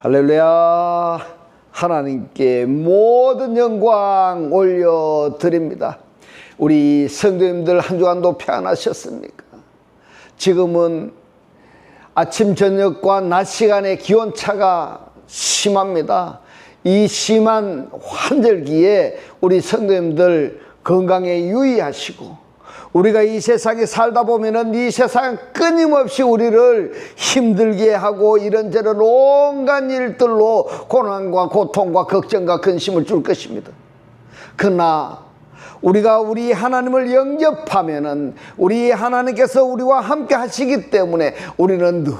할렐루야. 하나님께 모든 영광 올려드립니다. 우리 성도님들 한 주간도 평안하셨습니까? 지금은 아침 저녁과 낮 시간의 기온차가 심합니다. 이 심한 환절기에 우리 성도님들 건강에 유의하시고, 우리가 이 세상에 살다 보면은 이 세상 끊임없이 우리를 힘들게 하고 이런저런 온갖 일들로 고난과 고통과 걱정과 근심을 줄 것입니다. 그러나 우리가 우리 하나님을 영접하면은 우리 하나님께서 우리와 함께 하시기 때문에 우리는 늘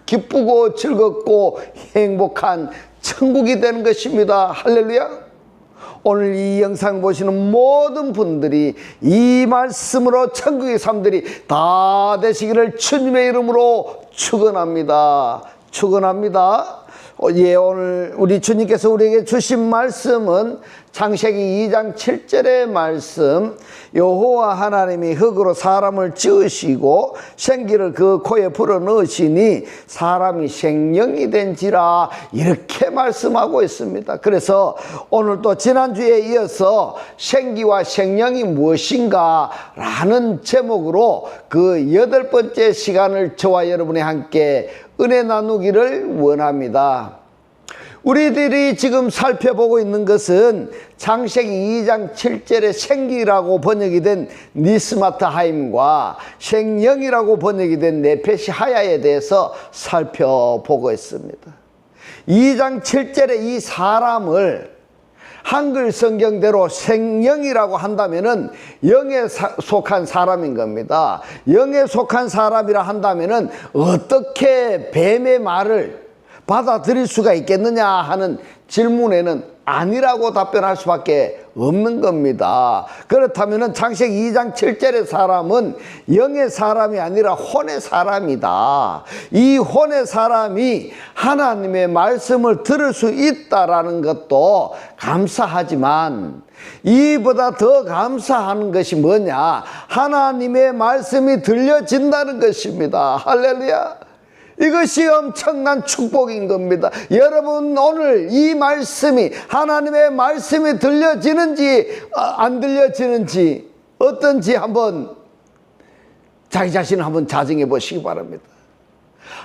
기쁘고 즐겁고 행복한 천국이 되는 것입니다. 할렐루야. 오늘 이 영상 보시는 모든 분들이 이 말씀으로 천국의 삶들이 다 되시기를 주님의 이름으로 축원합니다. 축원합니다. 오늘 우리 주님께서 우리에게 주신 말씀은 창세기 2장 7절의 말씀, 여호와 하나님이 흙으로 사람을 지으시고 생기를 그 코에 불어넣으시니 사람이 생령이 된지라, 이렇게 말씀하고 있습니다. 그래서 오늘 또 지난주에 이어서 생기와 생령이 무엇인가 라는 제목으로 그 8번째 시간을 저와 여러분이 함께 은혜 나누기를 원합니다. 우리들이 지금 살펴보고 있는 것은 창세기 2장 7절의 생기라고 번역이 된 니스마트 하임과 생령이라고 번역이 된 네페시 하야에 대해서 살펴보고 있습니다. 2장 7절의 이 사람을 한글 성경대로 생령이라고 한다면은 영에 속한 사람인 겁니다. 영에 속한 사람이라 한다면은 어떻게 뱀의 말을 받아들일 수가 있겠느냐 하는 질문에는 아니라고 답변할 수밖에 없는 겁니다. 그렇다면 창세기 2장 7절의 사람은 영의 사람이 아니라 혼의 사람이다. 이 혼의 사람이 하나님의 말씀을 들을 수 있다라는 것도 감사하지만, 이보다 더 감사하는 것이 뭐냐? 하나님의 말씀이 들려진다는 것입니다. 할렐루야. 이것이 엄청난 축복인 겁니다. 여러분, 오늘 이 말씀이, 하나님의 말씀이 들려지는지 안 들려지는지 어떤지 한번 자기 자신을 한번 자정해 보시기 바랍니다.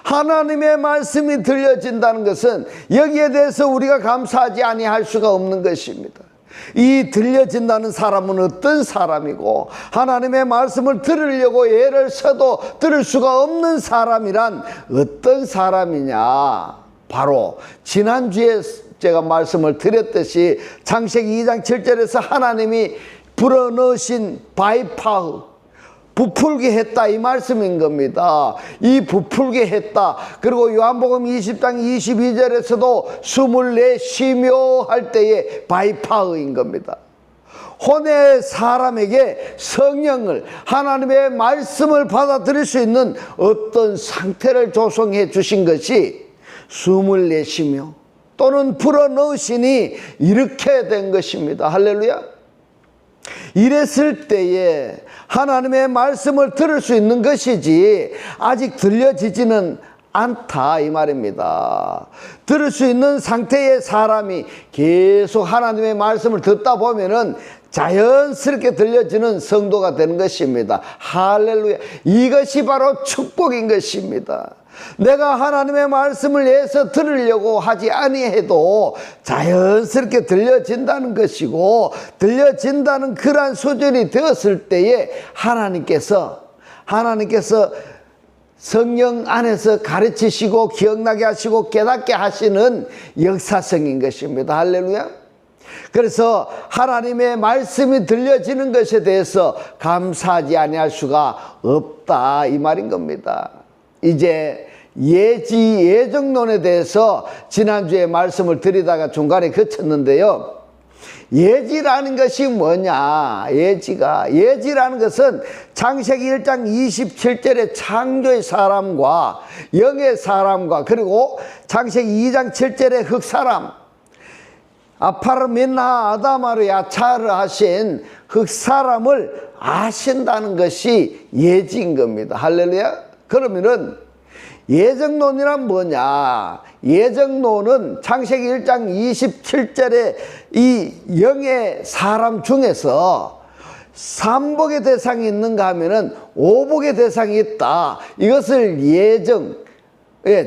하나님의 말씀이 들려진다는 것은 여기에 대해서 우리가 감사하지 아니할 수가 없는 것입니다. 이 들려진다는 사람은 어떤 사람이고, 하나님의 말씀을 들으려고 애를 써도 들을 수가 없는 사람이란 어떤 사람이냐? 바로 지난주에 제가 말씀을 드렸듯이 창세기 2장 7절에서 하나님이 불어넣으신 바이파흐, 부풀게 했다, 이 말씀인 겁니다. 이 부풀게 했다. 그리고 요한복음 20장 22절에서도 24 쉬며 할 때의 바이파흐인 겁니다. 혼의 사람에게 성령을, 하나님의 말씀을 받아들일 수 있는 어떤 상태를 조성해 주신 것이 숨을 내쉬며 또는 불어넣으시니 이렇게 된 것입니다. 할렐루야. 이랬을 때에 하나님의 말씀을 들을 수 있는 것이지 아직 들려지지는 않다, 이 말입니다. 들을 수 있는 상태의 사람이 계속 하나님의 말씀을 듣다 보면은 자연스럽게 들려지는 성도가 되는 것입니다. 할렐루야. 이것이 바로 축복인 것입니다. 내가 하나님의 말씀을 위해서 들으려고 하지 아니해도 자연스럽게 들려진다는 것이고, 들려진다는 그러한 수준이 되었을 때에 하나님께서 성령 안에서 가르치시고 기억나게 하시고 깨닫게 하시는 역사성인 것입니다. 할렐루야. 그래서 하나님의 말씀이 들려지는 것에 대해서 감사하지 아니할 수가 없다, 이 말인 겁니다. 이제 예정론에 대해서 지난주에 말씀을 드리다가 중간에 그쳤는데요. 예지라는 것이 뭐냐? 예지라는 것은 창세기 1장 27절의 창조의 사람과 영의 사람과, 그리고 창세기 2장 7절의 흑사람, 아파르민나 아다마르 야차를 하신 흑사람을 아신다는 것이 예지인 겁니다. 할렐루야. 그러면은 예정론이란 뭐냐? 예정론은 창세기 1장 27절에 이 영의 사람 중에서 삼복의 대상이 있는가 하면은 오복의 대상이 있다. 이것을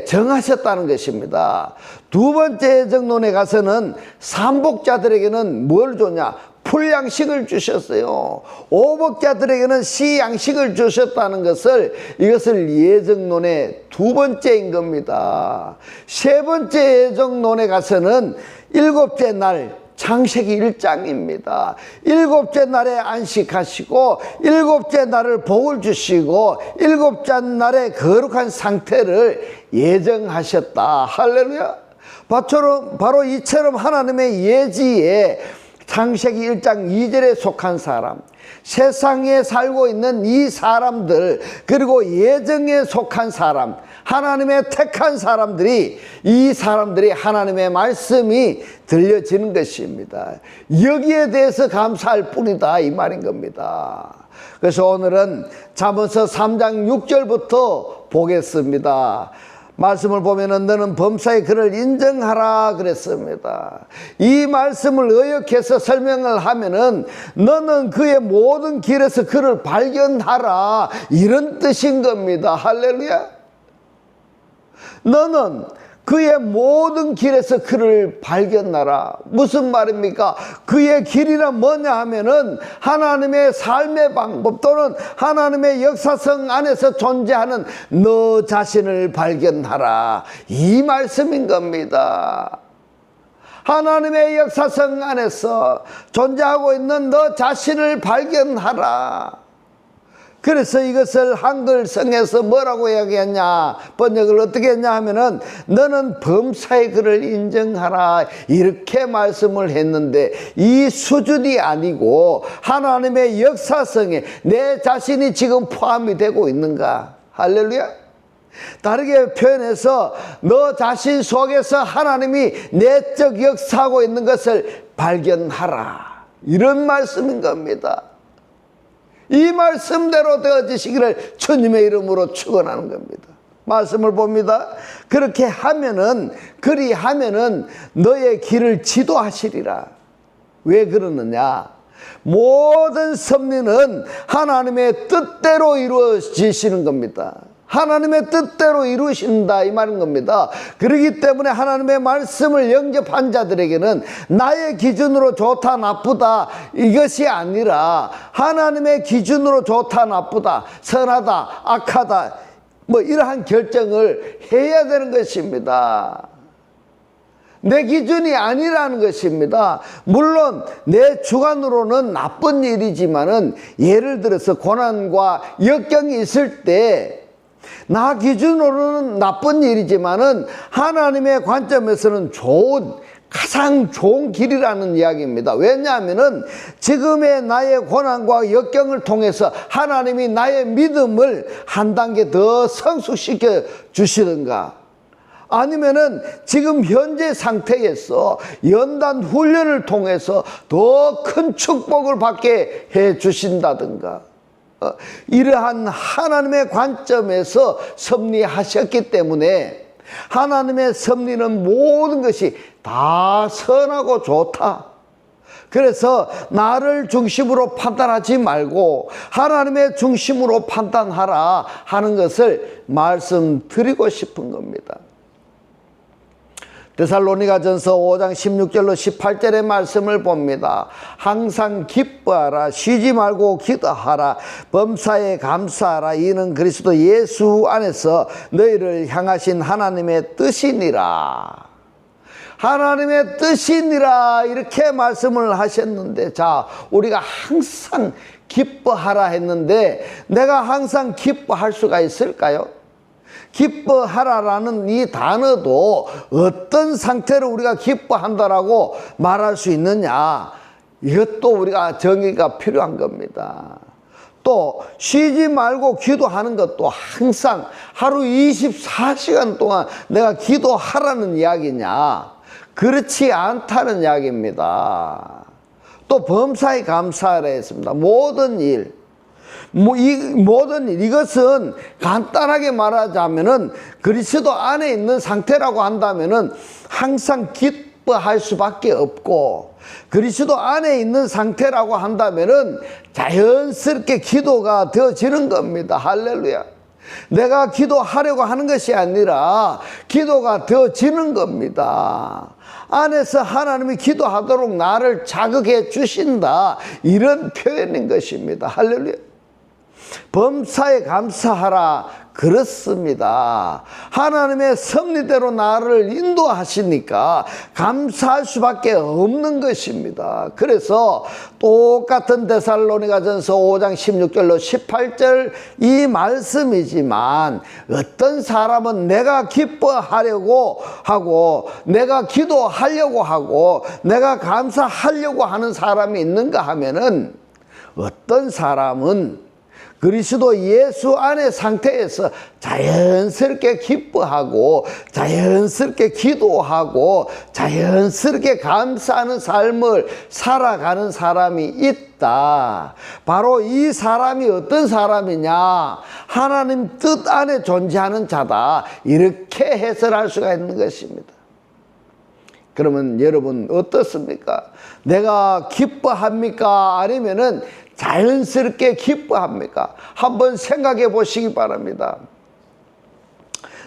정하셨다는 것입니다. 두 번째 예정론에 가서는 삼복자들에게는 뭘 줬냐? 풀양식을 주셨어요. 오복자들에게는 시양식을 주셨다는 것을, 이것을 예정론의 두 번째인 겁니다. 세 번째 예정론에 가서는 일곱째 날, 창세기 1장입니다. 일곱째 날에 안식하시고 일곱째 날을 복을 주시고 일곱째 날에 거룩한 상태를 예정하셨다. 할렐루야. 바로 이처럼 하나님의 예지에 창세기 1장 2절에 속한 사람, 세상에 살고 있는 이 사람들, 그리고 예정에 속한 사람, 하나님의 택한 사람들이, 이 사람들이 하나님의 말씀이 들려지는 것입니다. 여기에 대해서 감사할 뿐이다, 이 말인 겁니다. 그래서 오늘은 잠언서 3장 6절부터 보겠습니다. 말씀을 보면은 너는 범사의 그를 인정하라 그랬습니다. 이 말씀을 의역해서 설명을 하면은 너는 그의 모든 길에서 그를 발견하라, 이런 뜻인 겁니다. 할렐루야. 너는 그의 모든 길에서 그를 발견하라. 무슨 말입니까? 그의 길이란 뭐냐 하면은 하나님의 삶의 방법 또는 하나님의 역사성 안에서 존재하는 너 자신을 발견하라, 이 말씀인 겁니다. 하나님의 역사성 안에서 존재하고 있는 너 자신을 발견하라. 그래서 이것을 한글성에서 뭐라고 이야기했냐, 번역을 어떻게 했냐 하면은 너는 범사의 그를 인정하라, 이렇게 말씀을 했는데, 이 수준이 아니고 하나님의 역사성에 내 자신이 지금 포함이 되고 있는가. 할렐루야. 다르게 표현해서 너 자신 속에서 하나님이 내적 역사하고 있는 것을 발견하라, 이런 말씀인 겁니다. 이 말씀대로 되어지시기를 주님의 이름으로 축원하는 겁니다. 말씀을 봅니다. 그렇게 하면은, 그리하면은 너의 길을 지도하시리라. 왜 그러느냐? 모든 섭리는 하나님의 뜻대로 이루어지시는 겁니다. 하나님의 뜻대로 이루신다, 이 말인 겁니다. 그렇기 때문에 하나님의 말씀을 영접한 자들에게는 나의 기준으로 좋다 나쁘다 이것이 아니라 하나님의 기준으로 좋다 나쁘다, 선하다 악하다, 뭐 이러한 결정을 해야 되는 것입니다. 내 기준이 아니라는 것입니다. 물론 내 주관으로는 나쁜 일이지만은, 예를 들어서 고난과 역경이 있을 때 나 기준으로는 나쁜 일이지만은 하나님의 관점에서는 가장 좋은 길이라는 이야기입니다. 왜냐하면은 지금의 나의 고난과 역경을 통해서 하나님이 나의 믿음을 한 단계 더 성숙시켜 주시든가, 아니면은 지금 현재 상태에서 연단 훈련을 통해서 더 큰 축복을 받게 해 주신다든가, 이러한 하나님의 관점에서 섭리하셨기 때문에 하나님의 섭리는 모든 것이 다 선하고 좋다. 그래서 나를 중심으로 판단하지 말고 하나님의 중심으로 판단하라 하는 것을 말씀드리고 싶은 겁니다. 데살로니가전서 5장 16절로 18절의 말씀을 봅니다. 항상 기뻐하라, 쉬지 말고 기도하라, 범사에 감사하라, 이는 그리스도 예수 안에서 너희를 향하신 하나님의 뜻이니라. 하나님의 뜻이니라, 이렇게 말씀을 하셨는데, 자, 우리가 항상 기뻐하라 했는데 내가 항상 기뻐할 수가 있을까요? 기뻐하라라는 이 단어도 어떤 상태로 우리가 기뻐한다라고 말할 수 있느냐, 이것도 우리가 정의가 필요한 겁니다. 또 쉬지 말고 기도하는 것도 항상 하루 24시간 동안 내가 기도하라는 이야기냐, 그렇지 않다는 이야기입니다. 또 범사에 감사하라 했습니다. 모든 일, 이 모든 일, 이것은 간단하게 말하자면은 그리스도 안에 있는 상태라고 한다면은 항상 기뻐할 수밖에 없고, 그리스도 안에 있는 상태라고 한다면은 자연스럽게 기도가 되어지는 겁니다. 할렐루야. 내가 기도하려고 하는 것이 아니라 기도가 되어지는 겁니다. 안에서 하나님이 기도하도록 나를 자극해 주신다, 이런 표현인 것입니다. 할렐루야. 범사에 감사하라, 그렇습니다. 하나님의 섭리대로 나를 인도하시니까 감사할 수밖에 없는 것입니다. 그래서 똑같은 데살로니가전서 5장 16절로 18절 이 말씀이지만, 어떤 사람은 내가 기뻐하려고 하고 내가 기도하려고 하고 내가 감사하려고 하는 사람이 있는가 하면은, 어떤 사람은 그리스도 예수 안의 상태에서 자연스럽게 기뻐하고 자연스럽게 기도하고 자연스럽게 감사하는 삶을 살아가는 사람이 있다. 바로 이 사람이 어떤 사람이냐? 하나님 뜻 안에 존재하는 자다, 이렇게 해설할 수가 있는 것입니다. 그러면 여러분 어떻습니까? 내가 기뻐합니까? 아니면은 자연스럽게 기뻐합니까? 한번 생각해 보시기 바랍니다.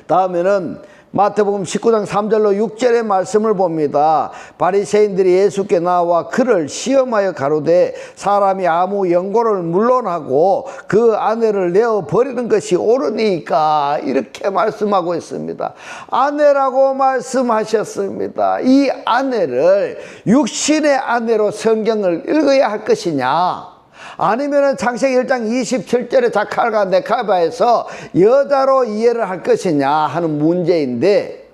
다음에는 마태복음 19장 3절로 6절의 말씀을 봅니다. 바리새인들이 예수께 나와 그를 시험하여 가로되 사람이 아무 연고를 물론하고 그 아내를 내어 버리는 것이 옳으니까, 이렇게 말씀하고 있습니다. 아내라고 말씀하셨습니다. 이 아내를 육신의 아내로 성경을 읽어야 할 것이냐, 아니면은 창세기 1장 27절에 자칼과 네카바에서 여자로 이해를 할 것이냐 하는 문제인데,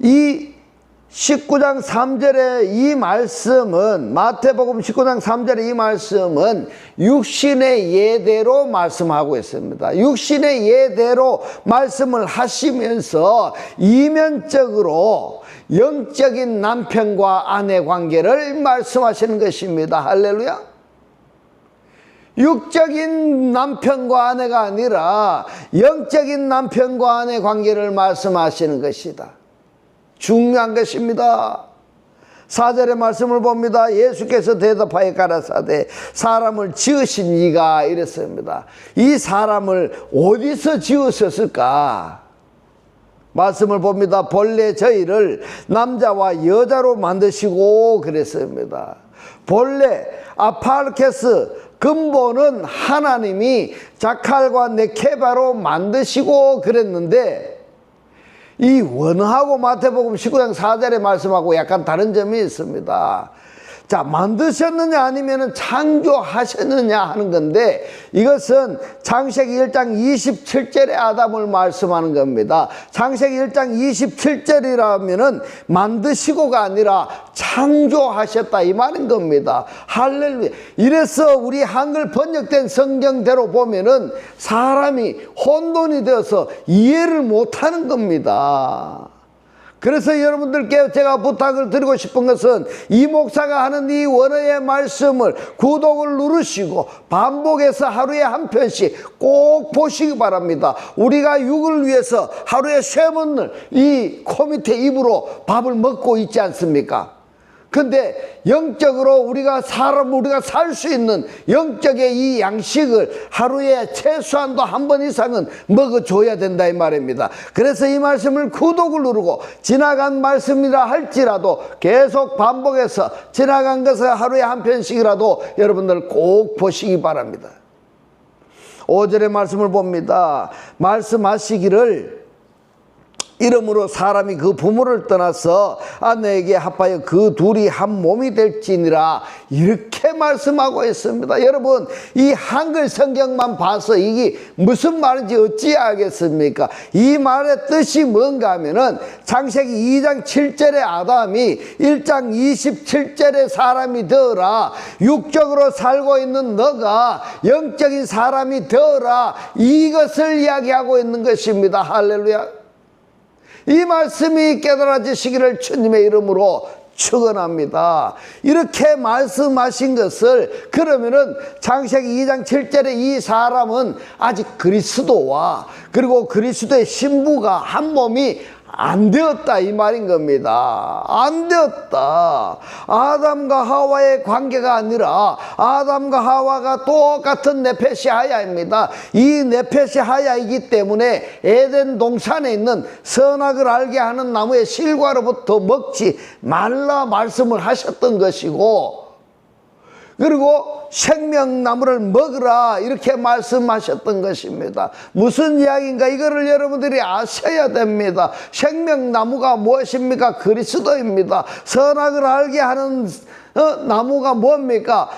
이 19장 3절의 이 말씀은, 마태복음 19장 3절의 이 말씀은 육신의 예대로 말씀하고 있습니다. 육신의 예대로 말씀을 하시면서 이면적으로 영적인 남편과 아내 관계를 말씀하시는 것입니다. 할렐루야. 육적인 남편과 아내가 아니라 영적인 남편과 아내 관계를 말씀하시는 것이다. 중요한 것입니다. 4절의 말씀을 봅니다. 예수께서 대답하여 가라사대 사람을 지으신 이가, 이랬습니다. 이 사람을 어디서 지으셨을까? 말씀을 봅니다. 본래 저희를 남자와 여자로 만드시고, 그랬습니다. 본래 아파르케스, 근본은 하나님이 자칼과 네케바로 만드시고 그랬는데, 이 원어하고 마태복음 19장 4절의 말씀하고 약간 다른 점이 있습니다. 자, 만드셨느냐 아니면 창조하셨느냐 하는 건데, 이것은 창세기 1장 27절의 아담을 말씀하는 겁니다. 창세기 1장 27절이라면은 만드시고가 아니라 창조하셨다, 이 말인 겁니다. 할렐루야. 이래서 우리 한글 번역된 성경대로 보면은 사람이 혼돈이 되어서 이해를 못하는 겁니다. 그래서 여러분들께 제가 부탁을 드리고 싶은 것은, 이 목사가 하는 이 원어의 말씀을 구독을 누르시고 반복해서 하루에 한 편씩 꼭 보시기 바랍니다. 우리가 육을 위해서 하루에 3번을 이 코밑에 입으로 밥을 먹고 있지 않습니까? 근데 영적으로 우리가 살 수 있는 영적의 이 양식을 하루에 최소한도 한 번 이상은 먹어줘야 된다, 이 말입니다. 그래서 이 말씀을 구독을 누르고, 지나간 말씀이라 할지라도 계속 반복해서 지나간 것을 하루에 한 편씩이라도 여러분들 꼭 보시기 바랍니다. 5절의 말씀을 봅니다. 말씀하시기를 이름으로 사람이 그 부모를 떠나서 아내에게 합하여 그 둘이 한 몸이 될지니라, 이렇게 말씀하고 있습니다. 여러분, 이 한글 성경만 봐서 이게 무슨 말인지 어찌 알겠습니까? 이 말의 뜻이 뭔가 하면은 창세기 2장 7절의 아담이 1장 27절의 사람이 되어라, 육적으로 살고 있는 너가 영적인 사람이 되어라, 이것을 이야기하고 있는 것입니다. 할렐루야. 이 말씀이 깨달아지시기를 주님의 이름으로 축원합니다. 이렇게 말씀하신 것을 그러면은 창세기 2장 7절에 이 사람은 아직 그리스도와 그리고 그리스도의 신부가 한 몸이 안 되었다 이 말인 겁니다. 안 되었다. 아담과 하와의 관계가 아니라 아담과 하와가 똑같은 네페시 하야입니다. 이 네페시 하야이기 때문에 에덴 동산에 있는 선악을 알게 하는 나무의 실과로부터 먹지 말라 말씀을 하셨던 것이고, 그리고 생명나무를 먹으라 이렇게 말씀하셨던 것입니다. 무슨 이야기인가 이거를 여러분들이 아셔야 됩니다. 생명나무가 무엇입니까? 그리스도입니다. 선악을 알게 하는 나무가 뭡니까?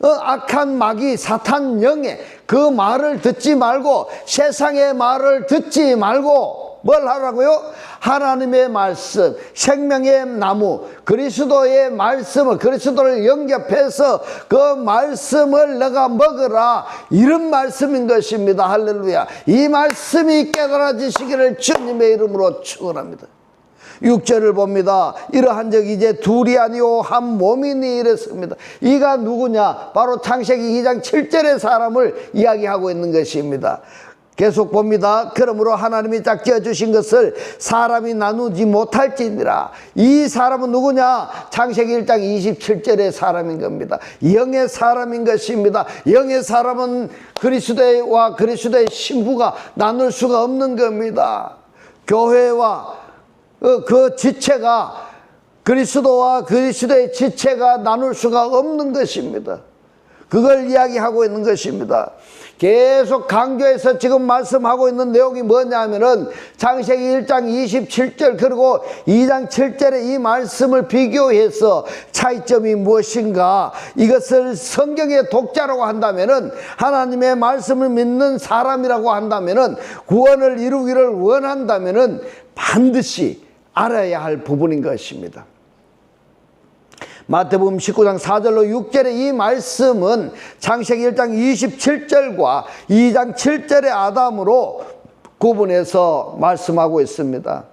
악한 마귀 사탄 영의 그 말을 듣지 말고 세상의 말을 듣지 말고 뭘 하라고요? 하나님의 말씀, 생명의 나무, 그리스도의 말씀을, 그리스도를 영접해서 그 말씀을 너가 먹으라, 이런 말씀인 것입니다. 할렐루야. 이 말씀이 깨달아지시기를 주님의 이름으로 축원합니다. 6절을 봅니다. 이러한 적 이제 둘이 아니오 한 몸이니 이랬습니다. 이가 누구냐? 바로 창세기 2장 7절의 사람을 이야기하고 있는 것입니다. 계속 봅니다. 그러므로 하나님이 짝지어 주신 것을 사람이 나누지 못할지니라. 이 사람은 누구냐? 창세기 1장 27절의 사람인 겁니다. 영의 사람인 것입니다. 영의 사람은 그리스도와 그리스도의 신부가 나눌 수가 없는 겁니다. 교회와 그 지체가, 그리스도와 그리스도의 지체가 나눌 수가 없는 것입니다. 그걸 이야기하고 있는 것입니다. 계속 강조해서 지금 말씀하고 있는 내용이 뭐냐면은 창세기 1장 27절 그리고 2장 7절의 이 말씀을 비교해서 차이점이 무엇인가, 이것을 성경의 독자라고 한다면은, 하나님의 말씀을 믿는 사람이라고 한다면은, 구원을 이루기를 원한다면은 반드시 알아야 할 부분인 것입니다. 마태복음 19장 4절로 6절의 이 말씀은 창세기 1장 27절과 2장 7절의 아담으로 구분해서 말씀하고 있습니다.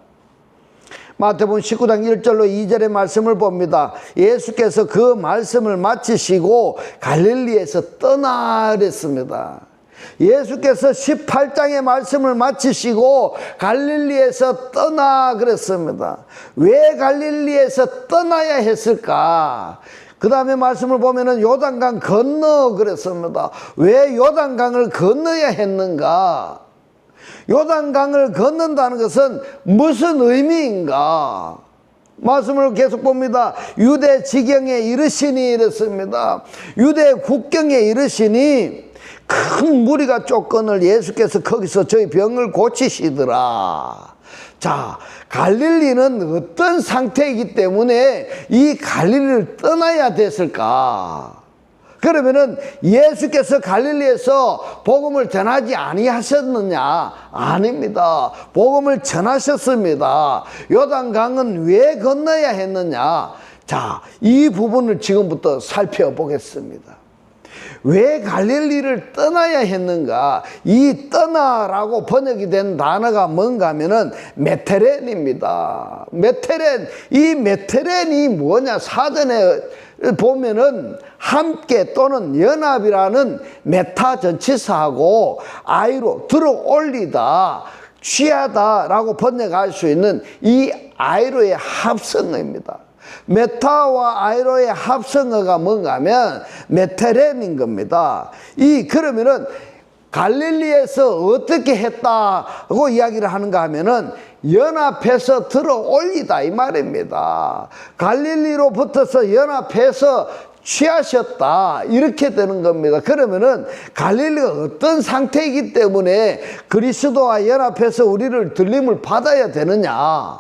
마태복음 19장 1절로 2절의 말씀을 봅니다. 예수께서 그 말씀을 마치시고 갈릴리에서 떠나 그랬습니다. 예수께서 18장의 말씀을 마치시고 갈릴리에서 떠나 그랬습니다. 왜 갈릴리에서 떠나야 했을까? 그 다음에 말씀을 보면은 요단강 건너 그랬습니다. 왜 요단강을 건너야 했는가? 요단강을 건넌다는 것은 무슨 의미인가? 말씀을 계속 봅니다. 유대 지경에 이르시니 이랬습니다. 유대 국경에 이르시니 큰 무리가 쫓건을 예수께서 거기서 저희 병을 고치시더라. 자, 갈릴리는 어떤 상태이기 때문에 이 갈릴리를 떠나야 됐을까? 그러면은 예수께서 갈릴리에서 복음을 전하지 아니하셨느냐? 아닙니다. 복음을 전하셨습니다. 요단강은 왜 건너야 했느냐? 자, 이 부분을 지금부터 살펴보겠습니다. 왜 갈릴리를 떠나야 했는가? 이 떠나라고 번역이 된 단어가 뭔가 하면은 메테렌입니다. 메테렌. 이 메테렌이 뭐냐? 사전에 보면은 함께 또는 연합이라는 메타 전치사하고 아이로 들어 올리다, 취하다라고 번역할 수 있는 이 아이로의 합성어입니다. 메타와 아이로의 합성어가 뭔가 하면 메테렌인 겁니다. 그러면은 갈릴리에서 어떻게 했다고 이야기를 하는가 하면은 연합해서 들어 올리다 이 말입니다. 갈릴리로 붙어서 연합해서 취하셨다 이렇게 되는 겁니다. 그러면은 갈릴리가 어떤 상태이기 때문에 그리스도와 연합해서 우리를 들림을 받아야 되느냐,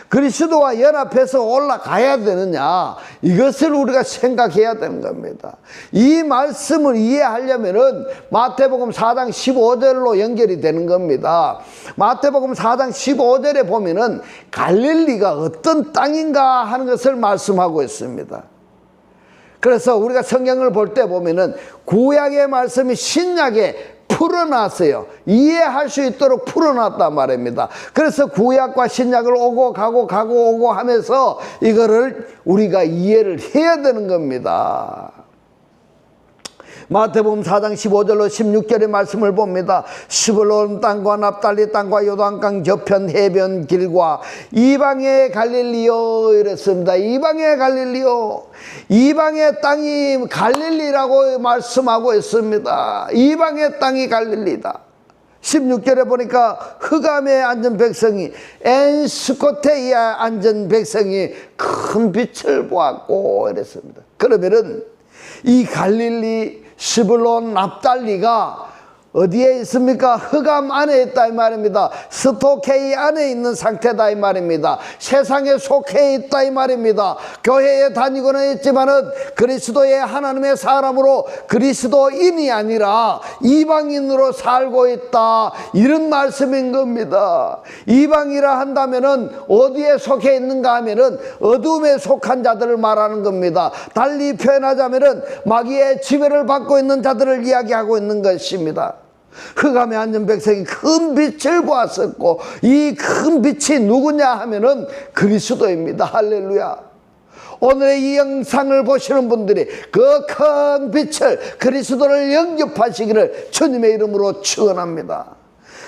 그리스도와 연합해서 올라가야 되느냐, 이것을 우리가 생각해야 되는 겁니다. 이 말씀을 이해하려면은 마태복음 4장 15절로 연결이 되는 겁니다. 마태복음 4장 15절에 보면은 갈릴리가 어떤 땅인가 하는 것을 말씀하고 있습니다. 그래서 우리가 성경을 볼 때 보면은 구약의 말씀이 신약에 풀어놨어요. 이해할 수 있도록 풀어놨단 말입니다. 그래서 구약과 신약을 오고 가고 하면서 이거를 우리가 이해를 해야 되는 겁니다. 마태복음 4장 15절로 16절의 말씀을 봅니다. 스불론 땅과 납달리 땅과 요단강 저편 해변 길과 이방의 갈릴리요 이랬습니다. 이방의 갈릴리요. 이방의 땅이 갈릴리라고 말씀하고 있습니다. 이방의 땅이 갈릴리다. 16절에 보니까 흑암에 앉은 백성이 엔스코테에 앉은 백성이 큰 빛을 보았고 이랬습니다. 그러면은 이 갈릴리 스불론 납달리가 어디에 있습니까? 흑암 안에 있다 이 말입니다. 스토케이 안에 있는 상태다 이 말입니다. 세상에 속해 있다 이 말입니다. 교회에 다니고는 있지만은 그리스도의 하나님의 사람으로 그리스도인이 아니라 이방인으로 살고 있다, 이런 말씀인 겁니다. 이방이라 한다면은 어디에 속해 있는가 하면은 어둠에 속한 자들을 말하는 겁니다. 달리 표현하자면은 마귀의 지배를 받고 있는 자들을 이야기하고 있는 것입니다. 흑암에 앉은 백성이 큰 빛을 보았었고, 이 큰 빛이 누구냐 하면은 그리스도입니다. 할렐루야. 오늘의 이 영상을 보시는 분들이 그 큰 빛을, 그리스도를 영접하시기를 주님의 이름으로 축원합니다.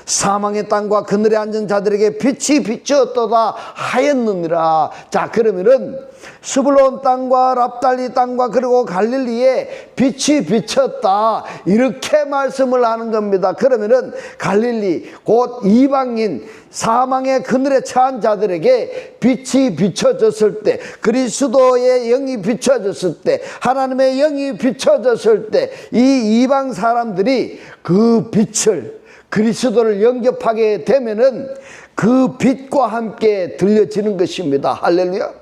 사망의 땅과 그늘에 앉은 자들에게 빛이 비추었도다 하였느니라. 자, 그러면은 스불론 땅과 납달리 땅과 그리고 갈릴리에 빛이 비쳤다, 이렇게 말씀을 하는 겁니다. 그러면은 갈릴리 곧 이방인 사망의 그늘에 처한 자들에게 빛이 비춰졌을 때, 그리스도의 영이 비춰졌을 때, 하나님의 영이 비춰졌을 때, 이 이방 사람들이 그 빛을, 그리스도를 영접하게 되면은 그 빛과 함께 들려지는 것입니다. 할렐루야.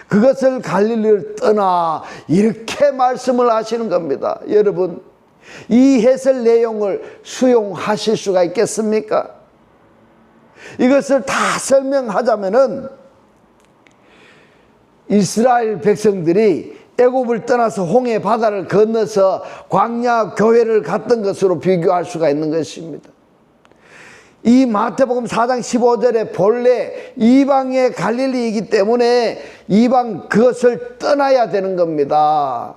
그것을 갈릴리를 떠나, 이렇게 말씀을 하시는 겁니다. 여러분, 이 해설 내용을 수용하실 수가 있겠습니까? 이것을 다 설명하자면은 이스라엘 백성들이 애굽을 떠나서 홍해 바다를 건너서 광야 교회를 갔던 것으로 비교할 수가 있는 것입니다. 이 마태복음 4장 15절에 본래 이방의 갈릴리이기 때문에 이방 그것을 떠나야 되는 겁니다.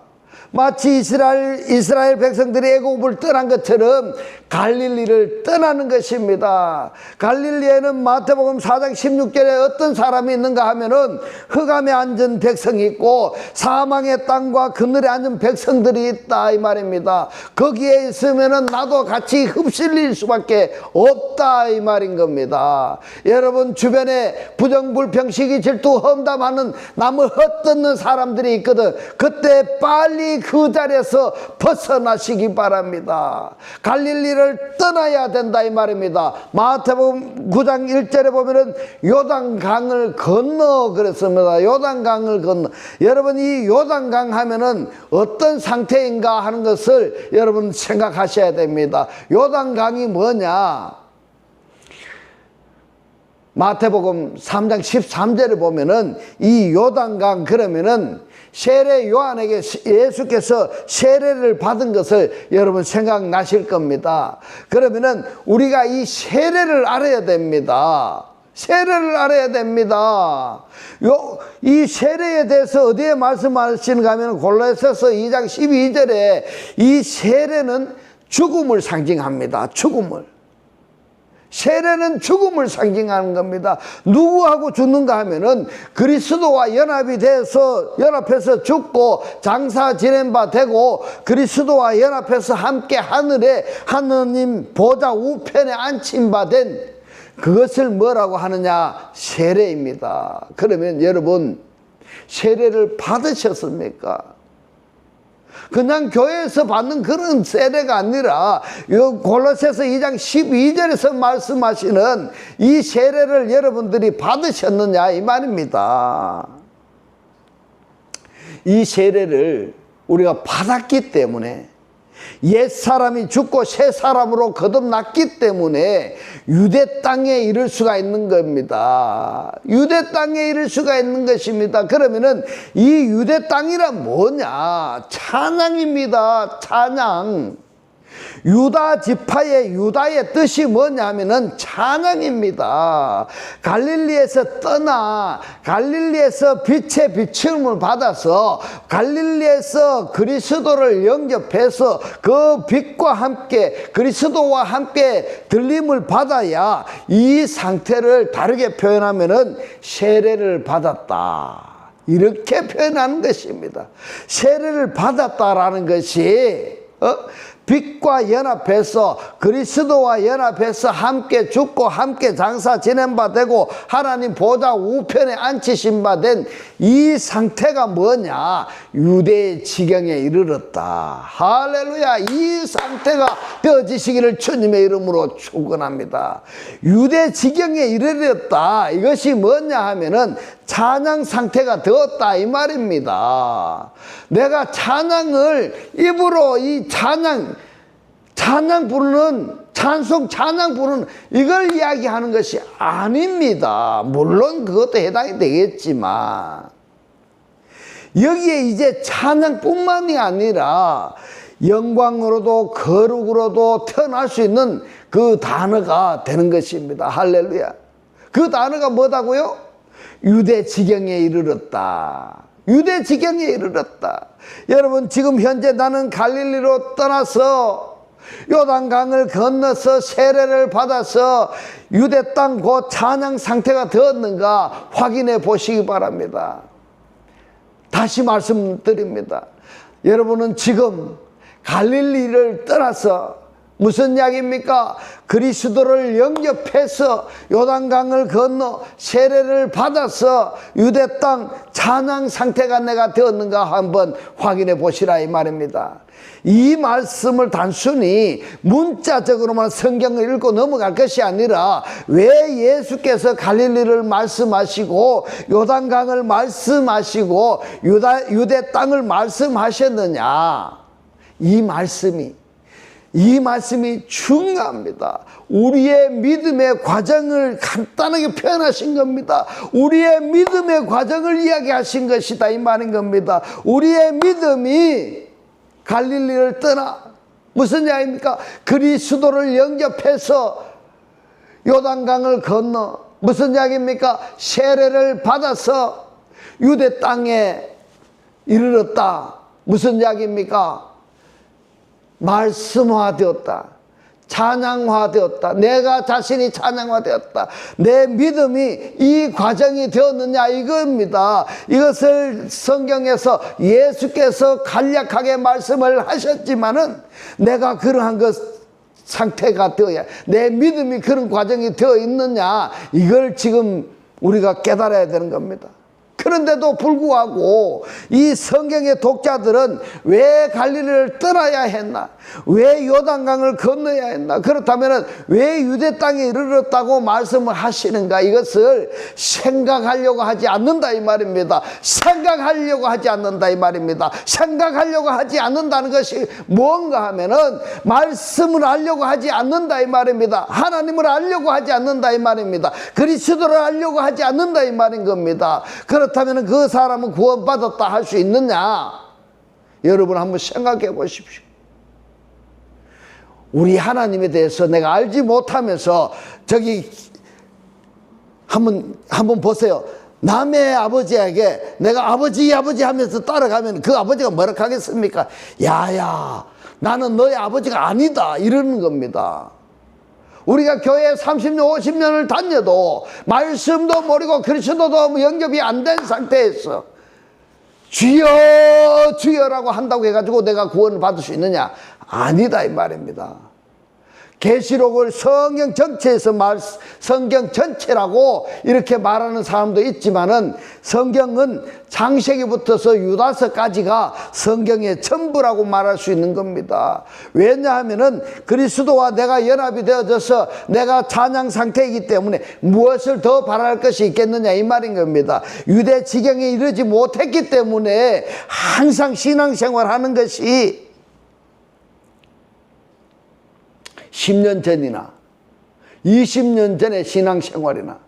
마치 이스라엘 백성들이 애굽을 떠난 것처럼 갈릴리를 떠나는 것입니다. 갈릴리에는 마태복음 4장 16절에 어떤 사람이 있는가 하면은 흑암에 앉은 백성이 있고 사망의 땅과 그늘에 앉은 백성들이 있다 이 말입니다. 거기에 있으면은 나도 같이 흡실릴 수밖에 없다 이 말인 겁니다. 여러분, 주변에 부정불평 시기 질투 험담하는 남을 헛듣는 사람들이 있거든. 그때 빨리 그 자리에서 벗어나시기 바랍니다. 갈릴리를 떠나야 된다 이 말입니다. 마태복음 9장 1절에 보면은 요단강을 건너 그랬습니다. 요단강을 건너. 여러분, 이 요단강 하면은 어떤 상태인가 하는 것을 여러분 생각하셔야 됩니다. 요단강이 뭐냐? 마태복음 3장 13절에 보면은 이 요단강, 그러면은 세례 요한에게 예수께서 세례를 받은 것을 여러분 생각나실 겁니다. 그러면은 우리가 이 세례를 알아야 됩니다. 세례를 알아야 됩니다. 이 세례에 대해서 어디에 말씀하시는가 하면 골로새서 2장 12절에 이 세례는 죽음을 상징합니다. 죽음을. 세례는 죽음을 상징하는 겁니다. 누구하고 죽는가 하면은 그리스도와 연합해서 죽고 장사 지낸 바 되고 그리스도와 연합해서 함께 하늘에 하느님 보좌 우편에 앉힌 바 된 그것을 뭐라고 하느냐? 세례입니다. 그러면 여러분, 세례를 받으셨습니까? 그냥 교회에서 받는 그런 세례가 아니라 골로새서 2장 12절에서 말씀하시는 이 세례를 여러분들이 받으셨느냐 이 말입니다. 이 세례를 우리가 받았기 때문에, 옛사람이 죽고 새사람으로 거듭났기 때문에 유대 땅에 이를 수가 있는 겁니다. 유대 땅에 이를 수가 있는 것입니다. 그러면은 이 유대 땅이란 뭐냐? 찬양입니다. 찬양. 유다 지파의 유다의 뜻이 뭐냐면은 찬양입니다. 갈릴리에서 떠나 갈릴리에서 빛의 비춤을 받아서 갈릴리에서 그리스도를 영접해서 그 빛과 함께 그리스도와 함께 들림을 받아야 이 상태를 다르게 표현하면은 세례를 받았다, 이렇게 표현하는 것입니다. 세례를 받았다라는 것이 빛과 연합해서 그리스도와 연합해서 함께 죽고 함께 장사 지낸 바 되고 하나님 보좌 우편에 앉히신 바 된 이 상태가 뭐냐? 유대의 지경에 이르렀다. 할렐루야. 이 상태가 되어지시기를 주님의 이름으로 축원합니다. 유대 지경에 이르렀다. 이것이 뭐냐 하면은 찬양 상태가 되었다 이 말입니다. 내가 찬양을 입으로 이 찬양 부르는 찬송 찬양 부르는 이걸 이야기하는 것이 아닙니다. 물론 그것도 해당이 되겠지만 여기에 이제 찬양뿐만이 아니라 영광으로도 거룩으로도 태어날 수 있는 그 단어가 되는 것입니다. 할렐루야. 그 단어가 뭐다고요? 유대 지경에 이르렀다. 유대 지경에 이르렀다. 여러분, 지금 현재 나는 갈릴리로 떠나서 요단강을 건너서 세례를 받아서 유대 땅 곧 찬양 상태가 되었는가 확인해 보시기 바랍니다. 다시 말씀드립니다. 여러분은 지금 갈릴리를 떠나서 무슨 이야기입니까? 그리스도를 영접해서 요단강을 건너 세례를 받아서 유대 땅 찬양 상태가 내가 되었는가 한번 확인해 보시라 이 말입니다. 이 말씀을 단순히 문자적으로만 성경을 읽고 넘어갈 것이 아니라 왜 예수께서 갈릴리를 말씀하시고 요단강을 말씀하시고 유대 땅을 말씀하셨느냐, 이 말씀이 중요합니다. 우리의 믿음의 과정을 간단하게 표현하신 겁니다. 우리의 믿음의 과정을 이야기하신 것이다 이 말인 겁니다. 우리의 믿음이 갈릴리를 떠나 무슨 이야기입니까? 그리스도를 영접해서 요단강을 건너 무슨 이야기입니까? 세례를 받아서 유대 땅에 이르렀다. 무슨 이야기입니까? 말씀화되었다. 찬양화되었다. 내가 자신이 찬양화되었다. 내 믿음이 이 과정이 되었느냐 이겁니다. 이것을 성경에서 예수께서 간략하게 말씀을 하셨지만은 내가 그러한 것 상태가 되어야, 내 믿음이 그런 과정이 되어 있느냐 이걸 지금 우리가 깨달아야 되는 겁니다. 그런데도 불구하고 이 성경의 독자들은 왜 갈릴리를 떠나야 했나? 왜 요단강을 건너야 했나? 그렇다면 왜 유대 땅에 이르렀다고 말씀을 하시는가? 이것을 생각하려고 하지 않는다 이 말입니다. 생각하려고 하지 않는다 이 말입니다. 생각하려고 하지 않는다는 것이 뭔가 하면은 말씀을 알려고 하지 않는다 이 말입니다. 하나님을 알려고 하지 않는다 이 말입니다. 그리스도를 알려고 하지 않는다 이 말인 겁니다. 그렇다면 그 사람은 구원받았다 할 수 있느냐? 여러분 한번 생각해 보십시오. 우리 하나님에 대해서 내가 알지 못하면서 저기 한번 보세요. 남의 아버지에게 내가 아버지 하면서 따라가면 그 아버지가 뭐라 하겠습니까? 야야, 나는 너의 아버지가 아니다 이러는 겁니다. 우리가 교회 30년 50년을 다녀도 말씀도 모르고 그리스도도 영접이 안 된 상태에서 주여 주여라고 한다고 해가지고 내가 구원을 받을 수 있느냐? 아니다 이 말입니다. 계시록을 성경 전체라고 이렇게 말하는 사람도 있지만은 성경은 창세기부터서 유다서까지가 성경의 전부라고 말할 수 있는 겁니다. 왜냐하면은 그리스도와 내가 연합이 되어져서 내가 찬양 상태이기 때문에 무엇을 더 바랄 것이 있겠느냐 이 말인 겁니다. 유대 지경에 이르지 못했기 때문에 항상 신앙생활하는 것이 10년 전이나 20년 전의 신앙생활이나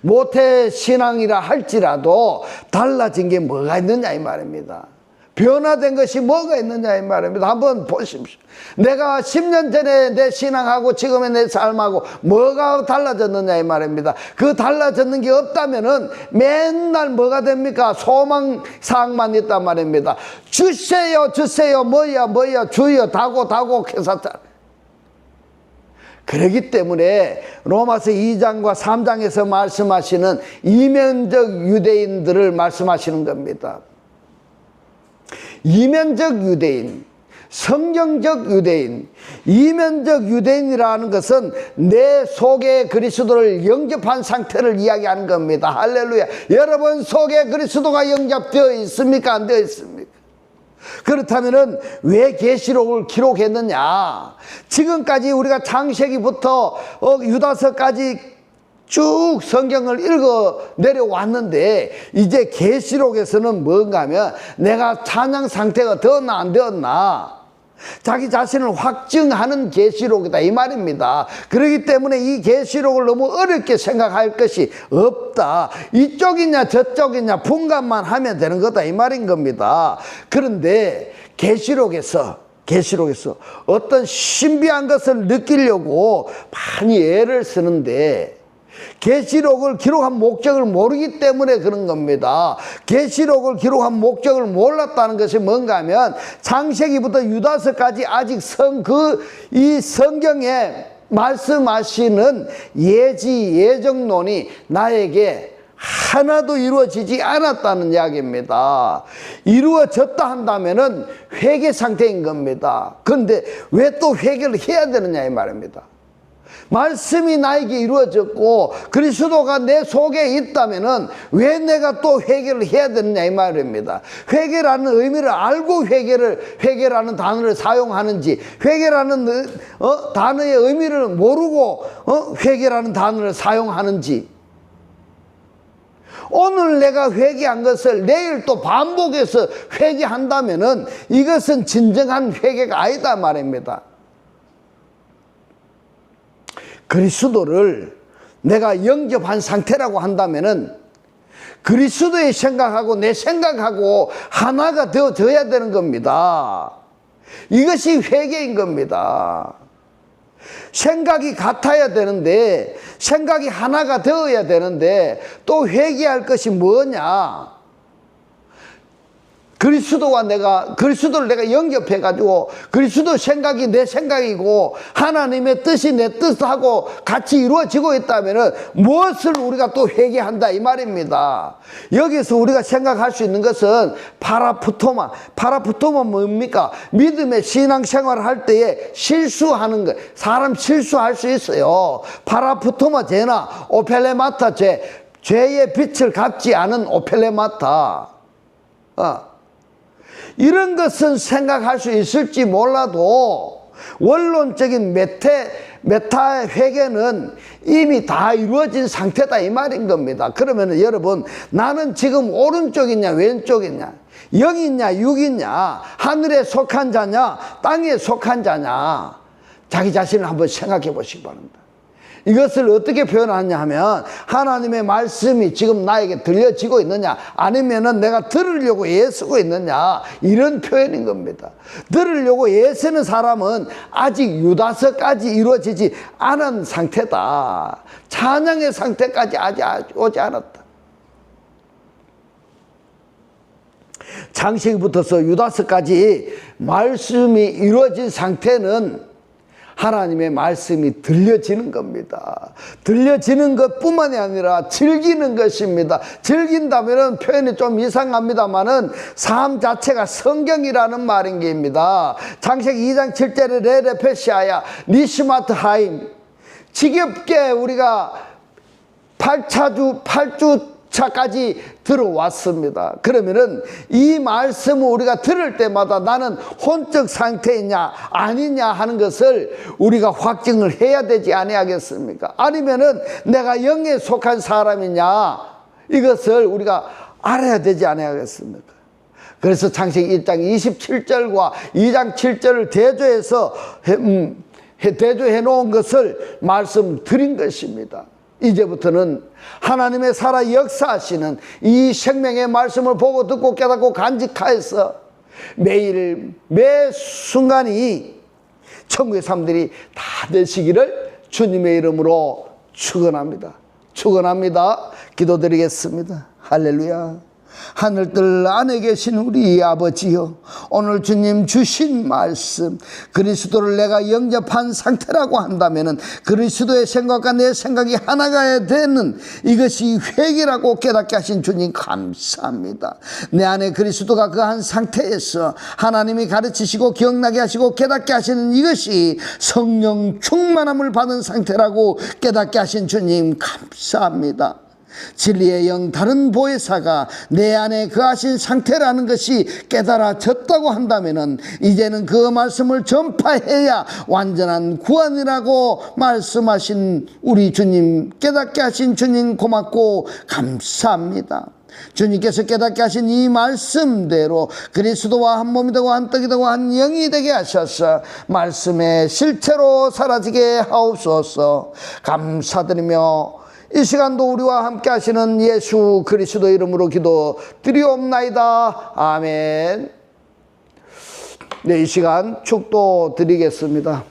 모태 신앙이라 할지라도 달라진 게 뭐가 있느냐 이 말입니다. 변화된 것이 뭐가 있느냐 이 말입니다. 한번 보십시오. 내가 10년 전에 내 신앙하고 지금의 내 삶하고 뭐가 달라졌느냐 이 말입니다. 그 달라졌는 게 없다면은 맨날 뭐가 됩니까? 소망사항만 있단 말입니다. 주세요 주세요 뭐야 주여 다고 캐사타. 그렇기 때문에 로마서 2장과 3장에서 말씀하시는 이면적 유대인들을 말씀하시는 겁니다. 이면적 유대인, 성경적 유대인, 이면적 유대인이라는 것은 내 속에 그리스도를 영접한 상태를 이야기하는 겁니다. 할렐루야. 여러분 속에 그리스도가 영접되어 있습니까? 안 되어 있습니까? 그렇다면 왜 계시록을 기록했느냐? 지금까지 우리가 창세기부터 유다서까지 쭉 성경을 읽어 내려왔는데 이제 계시록에서는 뭔가 하면 내가 찬양 상태가 되었나 안 되었나 자기 자신을 확증하는 계시록이다 이 말입니다. 그렇기 때문에 이 계시록을 너무 어렵게 생각할 것이 없다. 이쪽이냐 저쪽이냐 분간만 하면 되는 거다 이 말인 겁니다. 그런데 계시록에서 어떤 신비한 것을 느끼려고 많이 애를 쓰는데 계시록을 기록한 목적을 모르기 때문에 그런 겁니다. 계시록을 기록한 목적을 몰랐다는 것이 뭔가 하면 창세기부터 유다서까지 아직 이 성경에 말씀하시는 예정론이 나에게 하나도 이루어지지 않았다는 이야기입니다. 이루어졌다 한다면은 회개 상태인 겁니다. 그런데 왜 또 회개를 해야 되느냐 이 말입니다. 말씀이 나에게 이루어졌고 그리스도가 내 속에 있다면은 왜 내가 또 회개를 해야 되느냐 이 말입니다. 회개라는 의미를 알고 회개라는 단어를 사용하는지 회개라는 단어의 의미를 모르고 회개라는 단어를 사용하는지 오늘 내가 회개한 것을 내일 또 반복해서 회개한다면은 이것은 진정한 회개가 아니다 말입니다. 그리스도를 내가 영접한 상태라고 한다면은 그리스도의 생각하고 내 생각하고 하나가 되어져야 되는 겁니다. 이것이 회개인 겁니다. 생각이 같아야 되는데 생각이 하나가 되어야 되는데 또 회개할 것이 뭐냐? 그리스도를 내가 영접해가지고 그리스도 생각이 내 생각이고 하나님의 뜻이 내 뜻하고 같이 이루어지고 있다면은 무엇을 우리가 또 회개한다 이 말입니다. 여기서 우리가 생각할 수 있는 것은 파라푸토마 뭡니까? 믿음의 신앙생활을 할 때에 실수하는 것. 사람 실수할 수 있어요. 파라푸토마 죄나 오펠레마타 죄의 빛을 갚지 않은 오펠레마타 이런 것은 생각할 수 있을지 몰라도 원론적인 메타 회개는 이미 다 이루어진 상태다 이 말인 겁니다. 그러면 여러분 나는 지금 오른쪽이냐 왼쪽이냐 영이냐 육이냐 하늘에 속한 자냐 땅에 속한 자냐 자기 자신을 한번 생각해 보시기 바랍니다. 이것을 어떻게 표현하냐 하면 하나님의 말씀이 지금 나에게 들려지고 있느냐 아니면은 내가 들으려고 애쓰고 있느냐 이런 표현인 겁니다. 들으려고 애쓰는 사람은 아직 유다서까지 이루어지지 않은 상태다. 찬양의 상태까지 아직 오지 않았다. 창세기부터서 유다서까지 말씀이 이루어진 상태는 하나님의 말씀이 들려지는 겁니다. 들려지는 것뿐만이 아니라 즐기는 것입니다. 즐긴다면 표현이 좀 이상합니다만은 삶 자체가 성경이라는 말인 게입니다. 창세기 2장 7절에 레레페시아야 니시마트 하임 지겹게 우리가 8주차까지 들어왔습니다. 그러면은 이 말씀을 우리가 들을 때마다 나는 혼적 상태이냐 아니냐 하는 것을 우리가 확증을 해야 되지 아니하겠습니까? 아니면은 내가 영에 속한 사람이냐 이것을 우리가 알아야 되지 아니하겠습니까? 그래서 창세기 1장 27절과 2장 7절을 대조해 놓은 것을 말씀드린 것입니다. 이제부터는 하나님의 살아 역사하시는 이 생명의 말씀을 보고 듣고 깨닫고 간직하여서 매일 매 순간이 천국의 사람들이 다 되시기를 주님의 이름으로 축원합니다. 축원합니다. 기도드리겠습니다. 할렐루야. 하늘들 안에 계신 우리 아버지여, 오늘 주님 주신 말씀, 그리스도를 내가 영접한 상태라고 한다면 그리스도의 생각과 내 생각이 하나가 되는 이것이 회개라고 깨닫게 하신 주님 감사합니다. 내 안에 그리스도가 그한 상태에서 하나님이 가르치시고 기억나게 하시고 깨닫게 하시는 이것이 성령 충만함을 받은 상태라고 깨닫게 하신 주님 감사합니다. 진리의 영 다른 보혜사가 내 안에 거하신 상태라는 것이 깨달아졌다고 한다면 이제는 그 말씀을 전파해야 완전한 구원이라고 말씀하신 우리 주님, 깨닫게 하신 주님 고맙고 감사합니다. 주님께서 깨닫게 하신 이 말씀대로 그리스도와 한 몸이 되고 한 떡이 되고 한 영이 되게 하셔서 말씀의 실체로 사라지게 하옵소서. 감사드리며 이 시간도 우리와 함께 하시는 예수 그리스도 이름으로 기도 드리옵나이다. 아멘. 네, 이 시간 축도 드리겠습니다.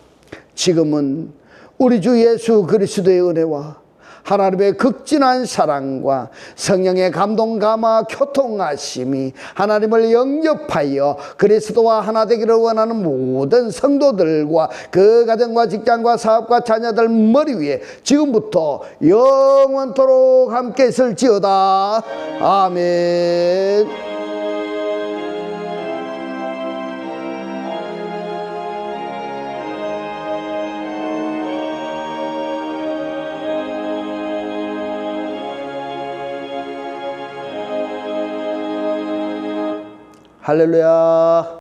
지금은 우리 주 예수 그리스도의 은혜와 하나님의 극진한 사랑과 성령의 감동 감화 교통하심이 하나님을 영접하여 그리스도와 하나 되기를 원하는 모든 성도들과 그 가정과 직장과 사업과 자녀들 머리 위에 지금부터 영원토록 함께 있을지어다. 아멘. 할렐루야.